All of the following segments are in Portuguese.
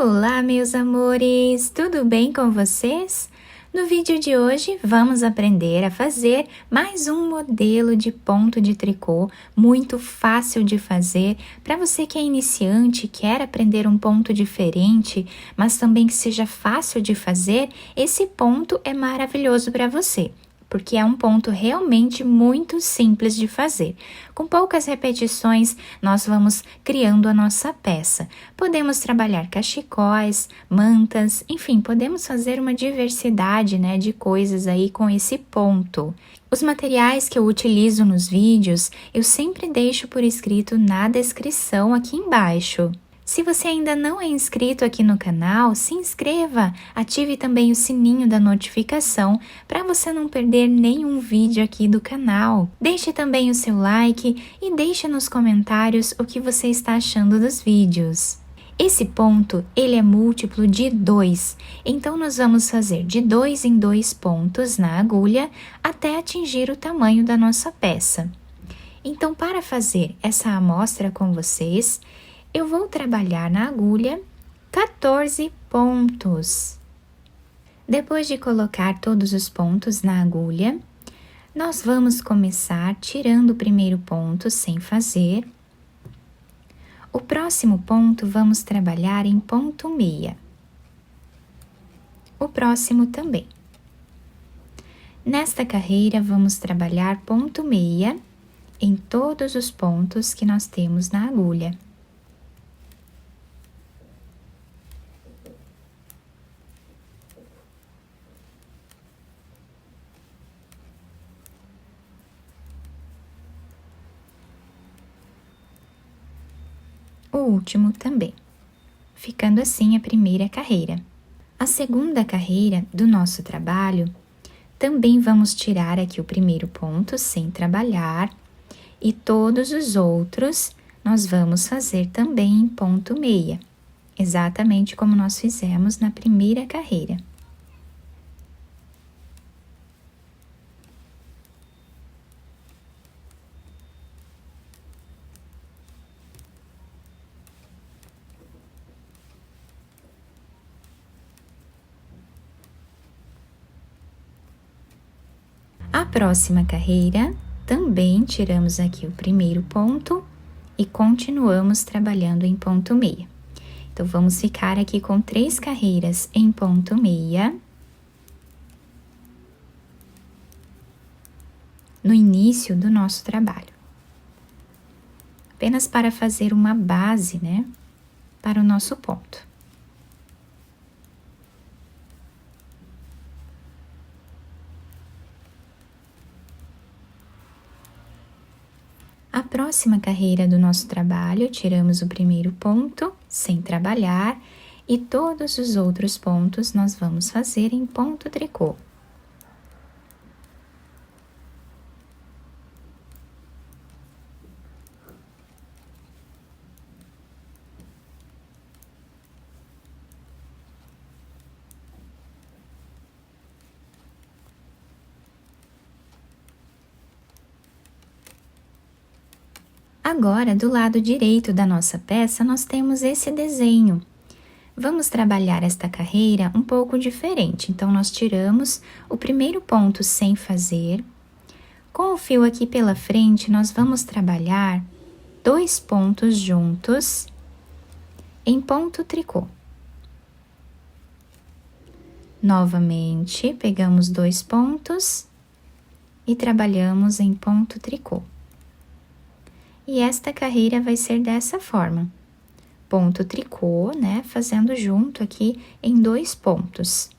Olá, meus amores! Tudo bem com vocês? No vídeo de hoje, vamos aprender a fazer mais um modelo de ponto de tricô muito fácil de fazer para você que é iniciante e quer aprender um ponto diferente, mas também que seja fácil de fazer. Esse ponto é maravilhoso para você, porque é um ponto realmente muito simples de fazer. Com poucas repetições, nós vamos criando a nossa peça. Podemos trabalhar cachecóis, mantas, enfim, podemos fazer uma diversidade, de coisas aí com esse ponto. Os materiais que eu utilizo nos vídeos, eu sempre deixo por escrito na descrição aqui embaixo. Se você ainda não é inscrito aqui no canal, se inscreva, ative também o sininho da notificação para você não perder nenhum vídeo aqui do canal. Deixe também o seu like e deixe nos comentários o que você está achando dos vídeos. Esse ponto, ele é múltiplo de 2, então nós vamos fazer de 2 em 2 pontos na agulha até atingir o tamanho da nossa peça. Então, para fazer essa amostra com vocês, eu vou trabalhar na agulha 14 pontos. Depois de colocar todos os pontos na agulha, nós vamos começar tirando o primeiro ponto sem fazer. O próximo ponto vamos trabalhar em ponto meia. O próximo também. Nesta carreira, vamos trabalhar ponto meia em todos os pontos que nós temos na agulha. O último também, ficando assim a primeira carreira. A segunda carreira do nosso trabalho, também vamos tirar aqui o primeiro ponto sem trabalhar, e todos os outros nós vamos fazer também em ponto meia, exatamente como nós fizemos na primeira carreira. A próxima carreira, também tiramos aqui o primeiro ponto e continuamos trabalhando em ponto meia. Então, vamos ficar aqui com 3 carreiras em ponto meia. No início do nosso trabalho. Apenas para fazer uma base, para o nosso ponto. A próxima carreira do nosso trabalho, tiramos o primeiro ponto sem trabalhar e todos os outros pontos nós vamos fazer em ponto tricô. Agora, do lado direito da nossa peça, nós temos esse desenho. Vamos trabalhar esta carreira um pouco diferente. Então, nós tiramos o primeiro ponto sem fazer. Com o fio aqui pela frente, nós vamos trabalhar 2 pontos juntos em ponto tricô. Novamente, pegamos 2 pontos e trabalhamos em ponto tricô. E esta carreira vai ser dessa forma, ponto tricô, fazendo junto aqui em 2 pontos.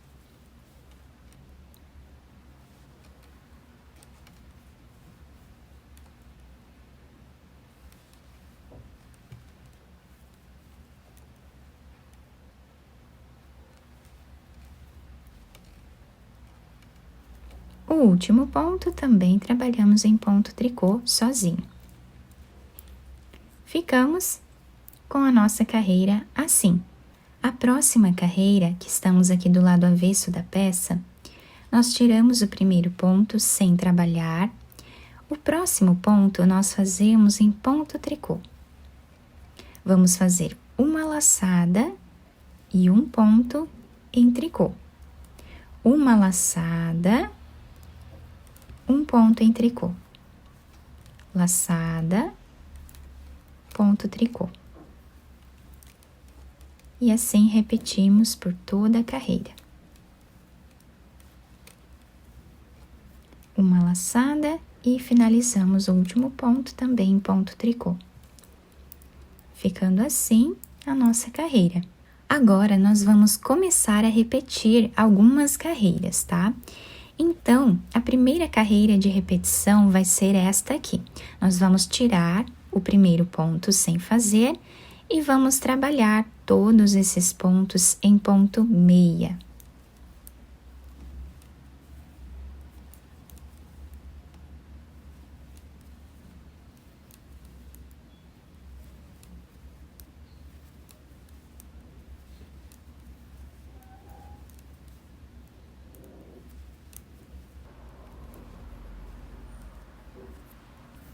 O último ponto também trabalhamos em ponto tricô sozinho. Ficamos com a nossa carreira assim. A próxima carreira, que estamos aqui do lado avesso da peça, nós tiramos o primeiro ponto sem trabalhar. O próximo ponto nós fazemos em ponto tricô. Vamos fazer uma laçada e um ponto em tricô. Uma laçada, um ponto em tricô. Laçada, ponto tricô. E assim repetimos por toda a carreira. Uma laçada e finalizamos o último ponto também em ponto tricô. Ficando assim a nossa carreira. Agora, nós vamos começar a repetir algumas carreiras, tá? Então, a primeira carreira de repetição vai ser esta aqui. Nós vamos tirar o primeiro ponto sem fazer e vamos trabalhar todos esses pontos em ponto meia.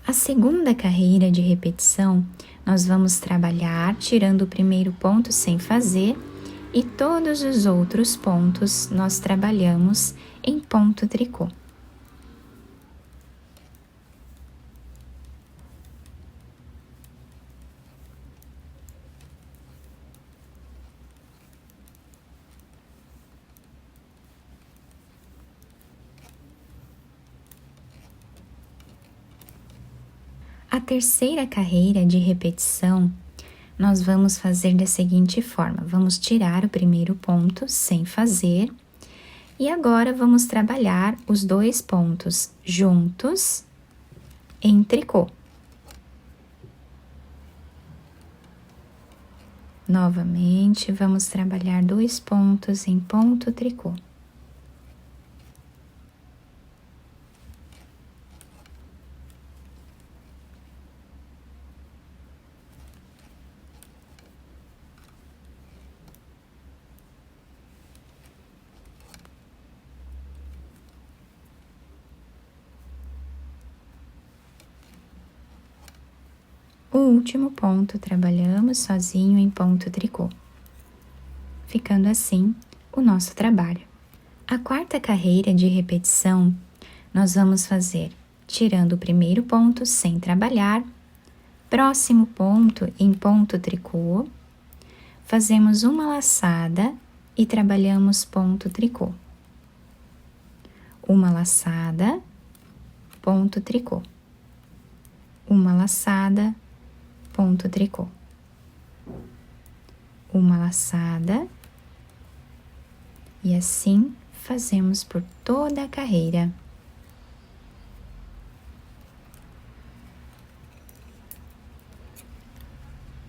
A segunda carreira de repetição, nós vamos trabalhar tirando o primeiro ponto sem fazer e todos os outros pontos nós trabalhamos em ponto tricô. A terceira carreira de repetição, nós vamos fazer da seguinte forma: vamos tirar o primeiro ponto sem fazer e agora vamos trabalhar os dois pontos juntos em tricô. Novamente, vamos trabalhar dois pontos em ponto tricô. O último ponto trabalhamos sozinho em ponto tricô, ficando assim o nosso trabalho. A quarta carreira de repetição, nós vamos fazer tirando o primeiro ponto sem trabalhar, próximo ponto em ponto tricô, fazemos uma laçada e trabalhamos ponto tricô. Uma laçada, ponto tricô. Uma laçada, ponto tricô. Uma laçada e assim fazemos por toda a carreira.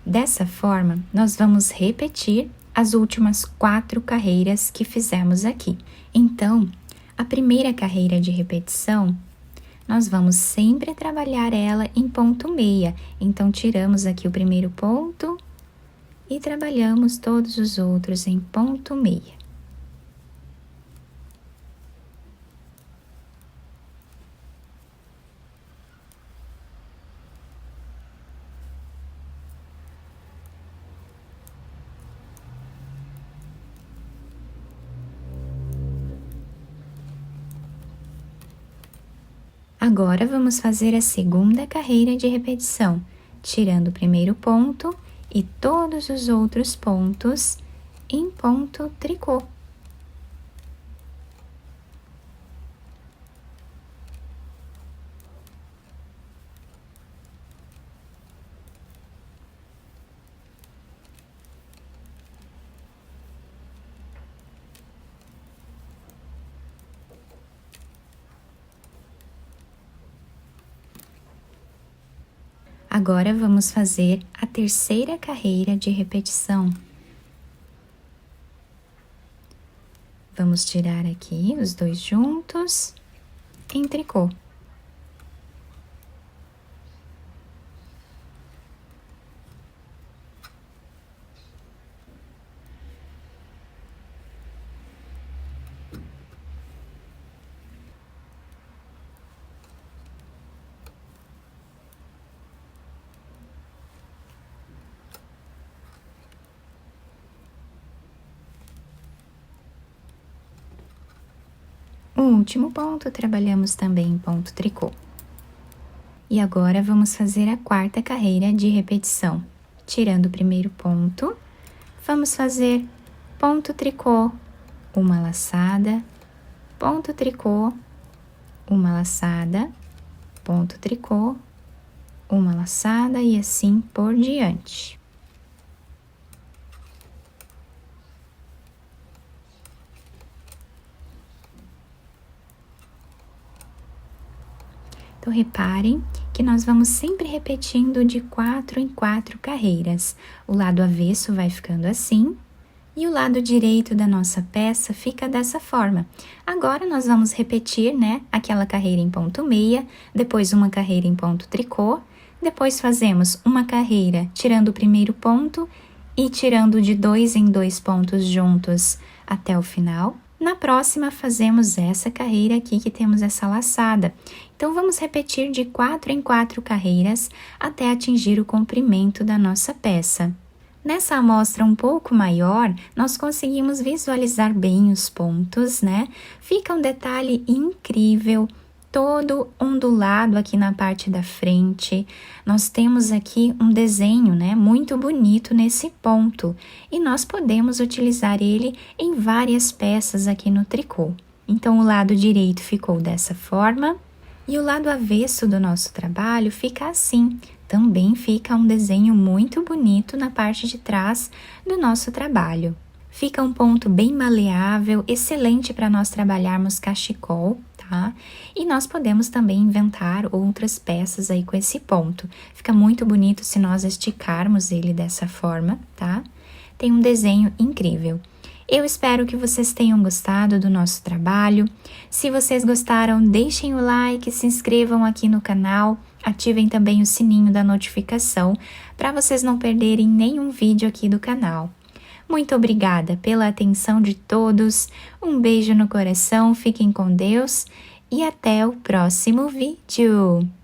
Dessa forma, nós vamos repetir as últimas 4 carreiras que fizemos aqui. Então, a primeira carreira de repetição, nós vamos sempre trabalhar ela em ponto meia. Então, tiramos aqui o primeiro ponto e trabalhamos todos os outros em ponto meia. Agora, vamos fazer a segunda carreira de repetição, tirando o primeiro ponto e todos os outros pontos em ponto tricô. Agora, vamos fazer a terceira carreira de repetição. Vamos tirar aqui os dois juntos em tricô. O último ponto, trabalhamos também em ponto tricô. E agora vamos fazer a quarta carreira de repetição. Tirando o primeiro ponto, vamos fazer ponto tricô, uma laçada, ponto tricô, uma laçada, ponto tricô, uma laçada e assim por diante. Então, reparem que nós vamos sempre repetindo de 4 em 4 carreiras. O lado avesso vai ficando assim e o lado direito da nossa peça fica dessa forma. Agora, nós vamos repetir, né, aquela carreira em ponto meia, depois uma carreira em ponto tricô, depois fazemos uma carreira tirando o primeiro ponto e tirando de 2 em 2 pontos juntos até o final. Na próxima, fazemos essa carreira aqui que temos essa laçada. Então, vamos repetir de 4 em 4 carreiras até atingir o comprimento da nossa peça. Nessa amostra um pouco maior, nós conseguimos visualizar bem os pontos, né? Fica um detalhe incrível, todo ondulado aqui na parte da frente. Nós temos aqui um desenho, né, muito bonito nesse ponto e nós podemos utilizar ele em várias peças aqui no tricô. Então, o lado direito ficou dessa forma e o lado avesso do nosso trabalho fica assim. Também fica um desenho muito bonito na parte de trás do nosso trabalho. Fica um ponto bem maleável, excelente para nós trabalharmos cachecol, tá? E nós podemos também inventar outras peças aí com esse ponto. Fica muito bonito se nós esticarmos ele dessa forma, tá? Tem um desenho incrível. Eu espero que vocês tenham gostado do nosso trabalho. Se vocês gostaram, deixem o like, se inscrevam aqui no canal, ativem também o sininho da notificação para vocês não perderem nenhum vídeo aqui do canal. Muito obrigada pela atenção de todos, um beijo no coração, fiquem com Deus e até o próximo vídeo!